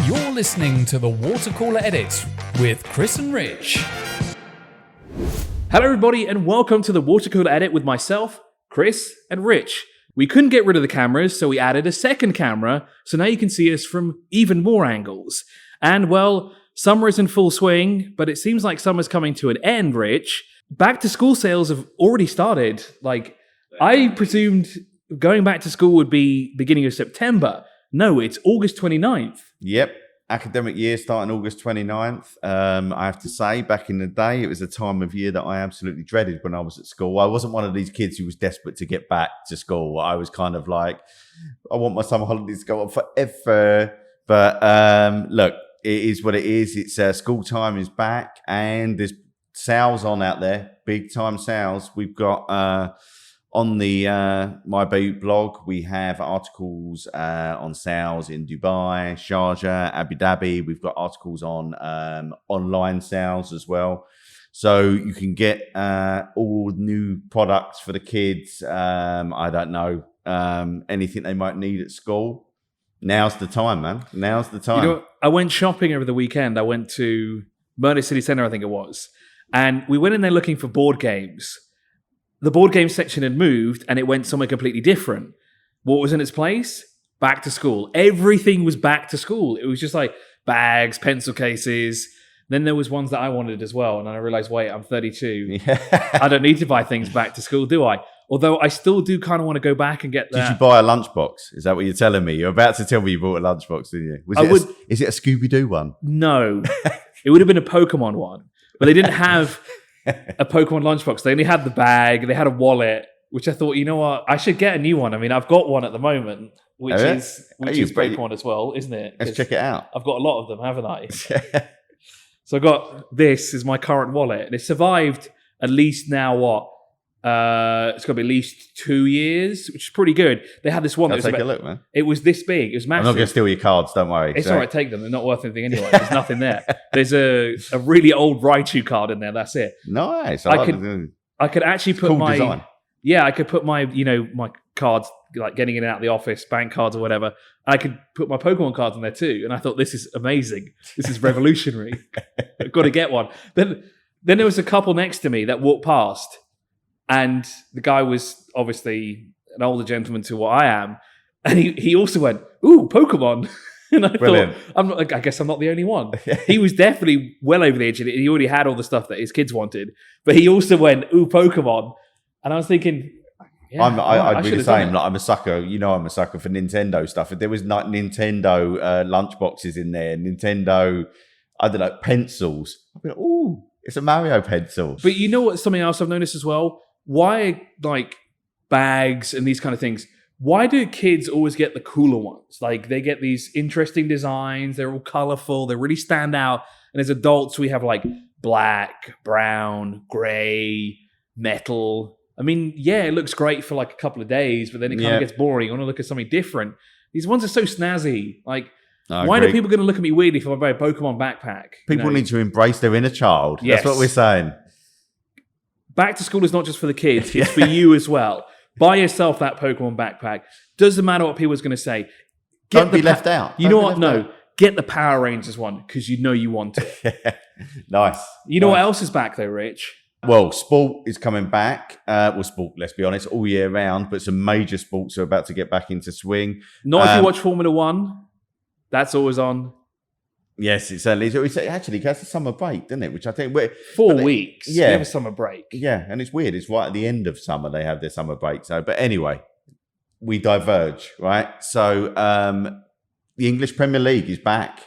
You're listening to the Watercooler Edit with Chris and Rich. Hello everybody and welcome to the Watercooler Edit with myself, Chris and Rich. We couldn't get rid of the cameras, so we added a second camera, so now you can see us from even more angles. And well, summer is in full swing, but it seems like summer's coming to an end, Rich. Back to school sales have already started. I presumed going back to school would be beginning of September. No, it's August 29th. Yep. Academic year starting August 29th. I have to say, back in the day, it was a time of year that I absolutely dreaded when I was at school. I wasn't one of these kids who was desperate to get back to school. I was kind of like, I want my summer holidays to go on forever. But look, it is what it is. It's school time is back and there's sales on out there, big time sales. We've got... on the My Bayut blog, we have articles on sales in Dubai, Sharjah, Abu Dhabi. We've got articles on online sales as well. So you can get all new products for the kids. I don't know, anything they might need at school. Now's the time, man. Now's the time. You know, I went shopping over the weekend. I went to Murder City Centre, I think it was. And we went in there looking for board games. The board game section had moved and it went somewhere completely different. What was in its place? Back to school. Everything was back to school. It was just like bags, pencil cases. Then there was ones that I wanted as well. And I realized, wait, I'm 32. Yeah. I don't need to buy things back to school, do I? Although I still do kind of want to go back and get that. Did you buy a lunchbox? Is that what you're telling me? You're about to tell me you bought a lunchbox, didn't you? Is it a Scooby-Doo one? No. It would have been a Pokemon one. But they didn't have... a Pokemon lunchbox. They only had the bag. They had a wallet, which I thought, you know what? I should get a new one. I mean, I've got one at the moment, which is Pokemon as well, isn't it? Let's check it out. I've got a lot of them, haven't I? So I got this is my current wallet, and it survived at least now what? It's got to be at least 2 years, which is pretty good. They had this one. Take a look, man. It was this big. It was massive. I'm not going to steal your cards. Don't worry. It's all right. Take them. They're not worth anything anyway. There's nothing there. There's a really old Raichu card in there. That's it. Nice. I could actually put cool my design. Yeah. I could put my my cards, like getting in and out of the office, bank cards or whatever. I could put my Pokemon cards in there too. And I thought, this is amazing. This is revolutionary. I've got to get one. Then there was a couple next to me that walked past. And the guy was obviously an older gentleman to what I am. And he also went, ooh, Pokemon. And I Brilliant. thought, I guess I'm not the only one. He was definitely well over the edge. And he already had all the stuff that his kids wanted. But he also went, ooh, Pokemon. And I was thinking, yeah, I'd be the same. Like, I'm a sucker. You know, I'm a sucker for Nintendo stuff. If there was like Nintendo lunchboxes in there, Nintendo, I don't know, pencils, I'd be like, ooh, it's a Mario pencil. But you know what? Something else I've noticed as well? Why, like, bags and these kind of things, why do kids always get the cooler ones? Like, they get these interesting designs, they're all colorful, they really stand out. And as adults, we have, like, black, brown, gray, metal. I mean, yeah, it looks great for, like, a couple of days, but then it kind of gets boring. I want to look at something different. These ones are so snazzy. Like, why are people going to look at me weirdly if I buy a Pokemon backpack? People need to embrace their inner child. Yes. That's what we're saying. Back to school is not just for the kids, it's for you as well. Buy yourself that Pokemon backpack. Doesn't matter what people are going to say. Don't be left out. You know what? No. Get the Power Rangers one because you know you want it. Nice. You know what else is back though, Rich? Well, sport is coming back. Sport, let's be honest, all year round, but some major sports are about to get back into swing. Not if you watch Formula One. That's always on. Yes, it's actually that's a summer break, doesn't it? Which I think 4 weeks. Yeah, we have a summer break. Yeah, and it's weird. It's right at the end of summer they have their summer break. So, but anyway, we diverge, right? So, the English Premier League is back,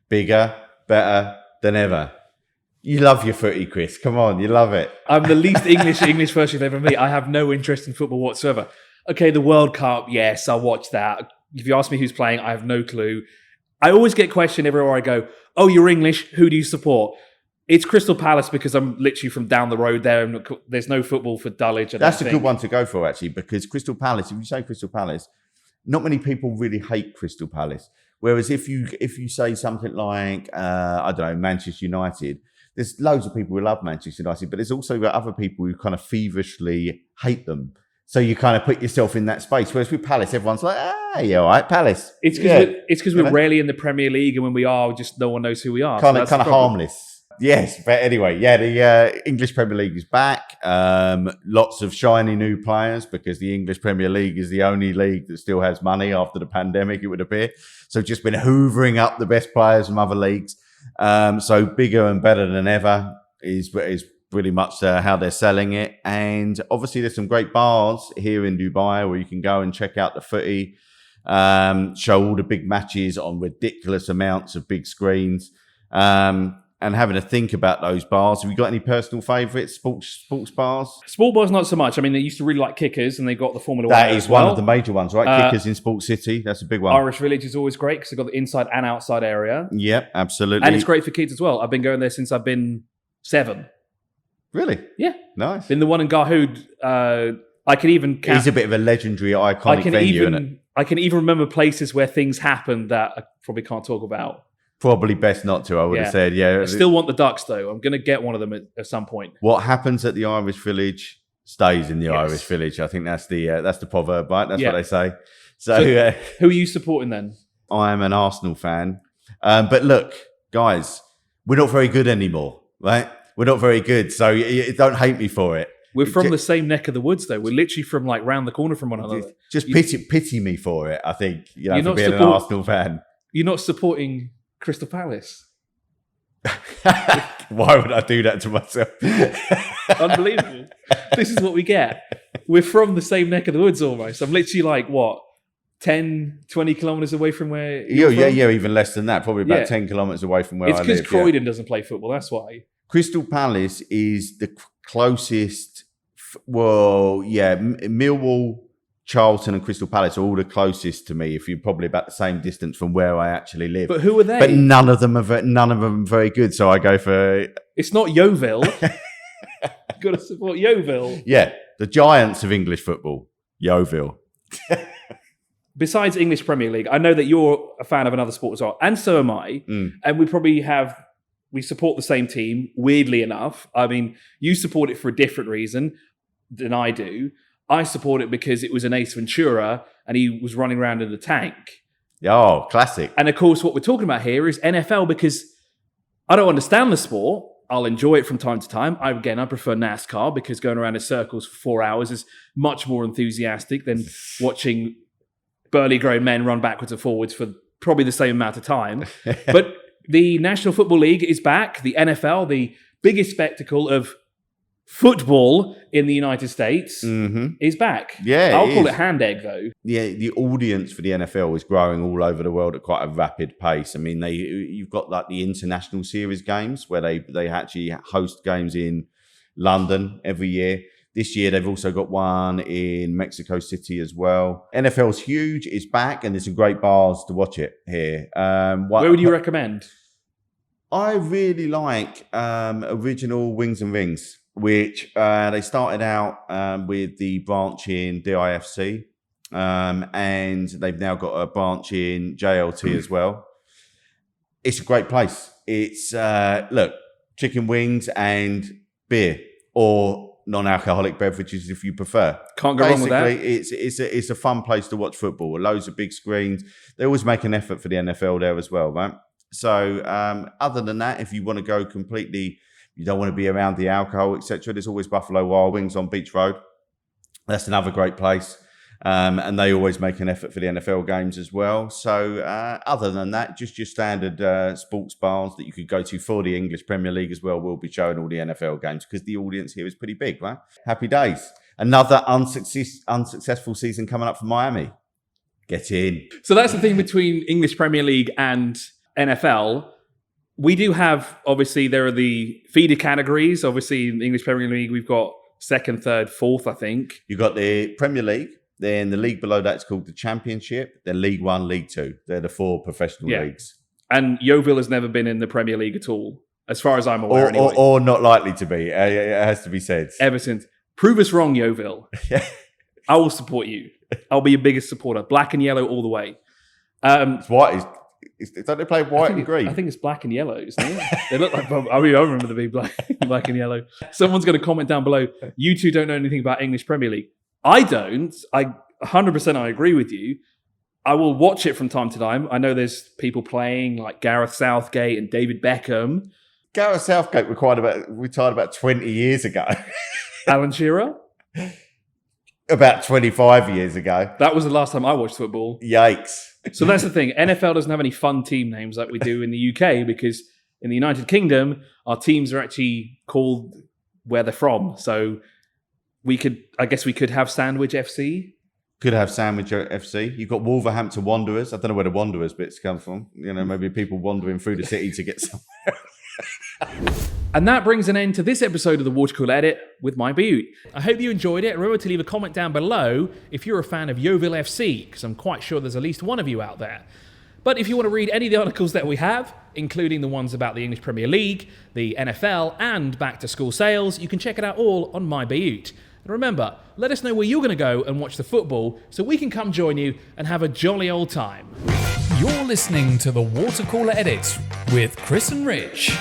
bigger, better than ever. You love your footy, Chris. Come on, you love it. I'm the least English person you'll ever meet. I have no interest in football whatsoever. Okay, the World Cup, yes, I'll watch that. If you ask me who's playing, I have no clue. I always get questioned everywhere I go, oh, you're English, who do you support? It's Crystal Palace because I'm literally from down the road there and there's no football for Dulwich. That's a good one to go for, actually, because Crystal Palace, if you say Crystal Palace, not many people really hate Crystal Palace. Whereas if you say something like, I don't know, Manchester United, there's loads of people who love Manchester United, but there's also other people who kind of feverishly hate them. So you kind of put yourself in that space. Whereas with Palace, everyone's like, yeah, all right, Palace. It's because we're rarely in the Premier League, and when we are, just no one knows who we are. Kind of harmless. Yes, but anyway, the English Premier League is back. Lots of shiny new players because the English Premier League is the only league that still has money after the pandemic, it would appear. So just been hoovering up the best players from other leagues. So bigger and better than ever is pretty much how they're selling it. And obviously there's some great bars here in Dubai where you can go and check out the footy, show all the big matches on ridiculous amounts of big screens, and having to think about those bars. Have you got any personal favourites, sports bars? Sport bars, not so much. I mean, they used to really like Kickers, and they got the Formula 1 That is one of the major ones, right? Kickers in Sports City, that's a big one. Irish Village is always great because they've got the inside and outside area. Yep, absolutely. And it's great for kids as well. I've been going there since I've been 7. Really? Yeah. Nice. Been the one in Garhoud. I can even count. It's a bit of a legendary, iconic venue, isn't it? I can even remember places where things happened that I probably can't talk about. Probably best not to, I would have said. Yeah. I still want the Ducks, though. I'm going to get one of them at some point. What happens at the Irish Village stays in the Irish Village. I think that's the proverb, right? That's what they say. So who are you supporting then? I am an Arsenal fan. But look, guys, we're not very good anymore, right? We're not very good. So don't hate me for it. We're from the same neck of the woods, though. We're literally from like round the corner from one another. Just pity me for it, I think, for being an Arsenal fan. You're not supporting Crystal Palace. Why would I do that to myself? Unbelievable. This is what we get. We're from the same neck of the woods almost. I'm literally like, 10, 20 kilometres away from where you're from? Yeah, even less than that. Probably about 10 kilometres away from where I live. It's because Croydon doesn't play football, that's why. Crystal Palace is the closest, Millwall, Charlton and Crystal Palace are all the closest to me. If you're probably about the same distance from where I actually live. But who are they? But none of them are very good. So I go for. It's not Yeovil. You've got to support Yeovil. Yeah, the giants of English football, Yeovil. Besides English Premier League, I know that you're a fan of another sport as well, and so am I. And we support the same team. Weirdly enough, I mean, you support it for a different reason than I do. I support it because it was an Ace Ventura and he was running around in the tank. Oh, classic. And of course, what we're talking about here is NFL because I don't understand the sport. I'll enjoy it from time to time. I prefer NASCAR because going around in circles for 4 hours is much more enthusiastic than watching burly grown men run backwards and forwards for probably the same amount of time. But the National Football League is back. The NFL, the biggest spectacle of football in the United States, is back. Yeah, I'll call it hand egg, though. Yeah, the audience for the NFL is growing all over the world at quite a rapid pace. I mean, you've got like the international series games where they actually host games in London every year. This year, they've also got one in Mexico City as well. NFL's huge. It's back, and there's some great bars to watch it here. Where would you recommend? I really like Original Wings and Rings, which they started out with the branch in DIFC, and they've now got a branch in JLT as well. It's a great place. It's, chicken wings and beer, or non-alcoholic beverages if you prefer. Can't go wrong with that. It's a fun place to watch football. Loads of big screens. They always make an effort for the NFL there as well, right? So other than that, if you want to go completely, you don't want to be around the alcohol, etc., there's always Buffalo Wild Wings on Beach Road. That's another great place. And they always make an effort for the NFL games as well. So other than that, just your standard sports bars that you could go to for the English Premier League as well will be showing all the NFL games because the audience here is pretty big, right? Happy days. Another unsuccessful season coming up for Miami. Get in. So that's the thing between English Premier League and NFL. We do have, obviously, there are the feeder categories. Obviously, in the English Premier League, we've got second, third, fourth, I think. You've got the Premier League. Then the league below that is called the Championship. Then League One, League Two. They're the 4 professional leagues. And Yeovil has never been in the Premier League at all, as far as I'm aware. Or not likely to be. It has to be said. Ever since. Prove us wrong, Yeovil. I will support you. I'll be your biggest supporter. Black and yellow all the way. It's white. Don't they play white and green? I think it's black and yellow, isn't it? They look like. I remember them being black and yellow. Someone's going to comment down below. You two don't know anything about English Premier League. I don't. I 100% I agree with you. I will watch it from time to time. I know there's people playing like Gareth Southgate and David Beckham. Gareth Southgate retired about 20 years ago. Alan Shearer? About 25 years ago. That was the last time I watched football. Yikes. So that's the thing. NFL doesn't have any fun team names like we do in the UK because in the United Kingdom, our teams are actually called where they're from. So I guess we could have Sandwich FC. Could have Sandwich FC. You've got Wolverhampton Wanderers. I don't know where the Wanderers bits come from. Maybe people wandering through the city to get somewhere. And that brings an end to this episode of the Water Cooler Edit with my Bayut. I hope you enjoyed it. Remember to leave a comment down below if you're a fan of Yeovil FC, because I'm quite sure there's at least one of you out there. But if you want to read any of the articles that we have, including the ones about the English Premier League, the NFL, and back-to-school sales, you can check it out all on my Bayut. And remember, let us know where you're going to go and watch the football so we can come join you and have a jolly old time. You're listening to the Water Cooler Edit with Chris and Rich.